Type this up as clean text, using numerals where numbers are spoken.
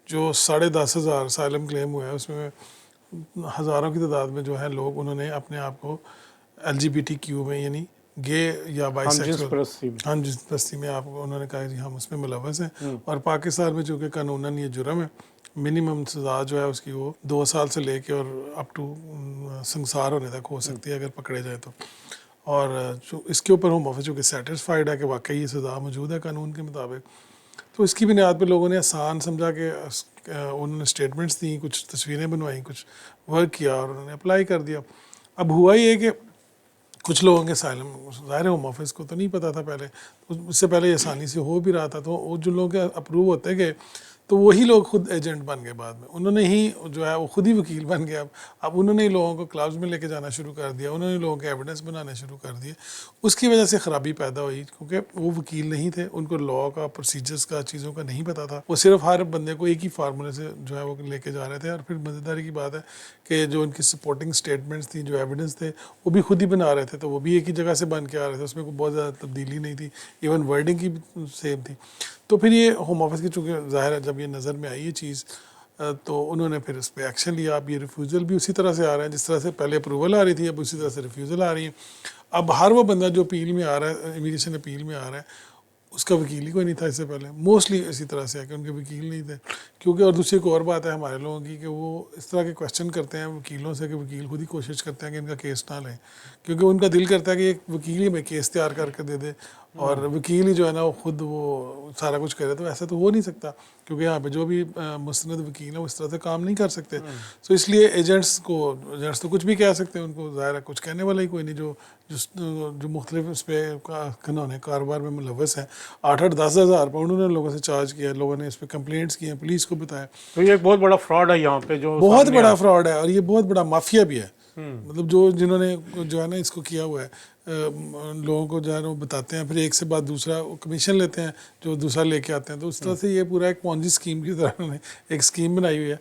जो 10,500 asylum claim हुआ है उसमें हज़ारों की तादाद में जो है लोग उन्होंने अपने आप को LGBTQ में यानी गे या बाइसेक्सुअल हम जिस बस्ती में आपको उन्होंने कहा कि हम उसमें मुलव्वस हैं। और पाकिस्तान में चूँकि कानूनन ये जुर्म है, मिनिमम सज़ा जो है उसकी वो 2 साल से लेके और अप टू संसार होने तक हो सकती है अगर पकड़े जाए तो। और जो इसके ऊपर होम ऑफिस चूँकि सेटिस्फाइड है कि वाकई ये सज़ा मौजूद है कानून के मुताबिक, तो इसकी बुनियाद पर लोगों ने आसान समझा कि उन्होंने स्टेटमेंट्स दी, कुछ तस्वीरें बनवाई, कुछ वर्क किया और उन्होंने अप्लाई कर दिया। अब हुआ ये कि कुछ लोगों के असाइलम, ज़ाहिर होम ऑफिस को तो नहीं पता था पहले, उससे पहले आसानी से हो भी रहा था, तो वो जो लोग अप्रूव होते गए तो वही लोग खुद एजेंट बन गए बाद में, उन्होंने ही जो है वो खुद ही वकील बन गए। अब उन्होंने ही लोगों को क्लब्स में लेके जाना शुरू कर दिया, उन्होंने लोगों के एविडेंस बनाने शुरू कर दिए। उसकी वजह से ख़राबी पैदा हुई क्योंकि वो वकील नहीं थे, उनको लॉ का, प्रोसीजर्स का, चीज़ों का नहीं पता था। वो सिर्फ हर बंदे को एक ही फार्मूले से जो है वो लेके जा रहे थे। और फिर मज़ेदारी की बात है कि जो उनकी सपोर्टिंग स्टेटमेंट्स थी, जो एविडेंस थे, वो भी खुद ही बना रहे थे, तो वो भी एक ही जगह से बन के आ रहे थे, उसमें कोई बहुत ज़्यादा तब्दीली नहीं थी, इवन वर्डिंग की भी सेम थी। तो फिर ये होम ऑफिस की चूँकि ज़ाहिर है जब ये नज़र में आई ये चीज़, तो उन्होंने फिर इस पर एक्शन लिया। अब ये रिफ्यूज़ल भी उसी तरह से आ रहा है जिस तरह से पहले अप्रूवल आ रही थी, अब उसी तरह से रिफ्यूज़ल आ रही है। अब हर वो बंदा जो अपील में आ रहा है, इमीग्रेशन अपील में आ रहा है, उसका वकील ही कोई नहीं था इससे पहले। मोस्टली इसी तरह से है कि उनके वकील नहीं थे, क्योंकि और दूसरी एक और बात है हमारे लोगों की कि वो इस तरह के क्वेश्चन करते हैं वकीलों से कि वकील खुद ही कोशिश करते हैं कि इनका केस ना लें, क्योंकि उनका दिल करता है कि एक वकील ही हमें केस तैयार करके दे दे और वकील ही जो है ना वो खुद वो सारा कुछ करे। तो ऐसा तो हो नहीं सकता, क्योंकि यहाँ पे जो भी मुस्तनद वकील है वो इस तरह से काम नहीं कर सकते। तो इसलिए एजेंट्स तो कुछ भी कह सकते हैं, उनको ज़ाहिर है कुछ कहने वाला ही कोई नहीं। जो मुख्तलिफ उस पर कानून कारोबार में मुलव्वस हैं, 8-10 हज़ार पाउंड उन्होंने लोगों से चार्ज किया, लोगों ने इस पर कंप्लेंट्स की हैं, पुलिस को बताया। तो ये एक बहुत बड़ा फ्रॉड है यहाँ पे, जो बहुत बड़ा फ्रॉड है और ये बहुत बड़ा माफिया भी है। मतलब जिन्होंने जो है ना इसको किया हुआ है, लोगों को जो है ना वो बताते हैं, फिर एक से बाद दूसरा कमीशन लेते हैं, जो दूसरा लेके आते हैं। तो उस तरह से ये पूरा एक पॉन्जी स्कीम की तरह उन्होंने एक स्कीम बनाई हुई है।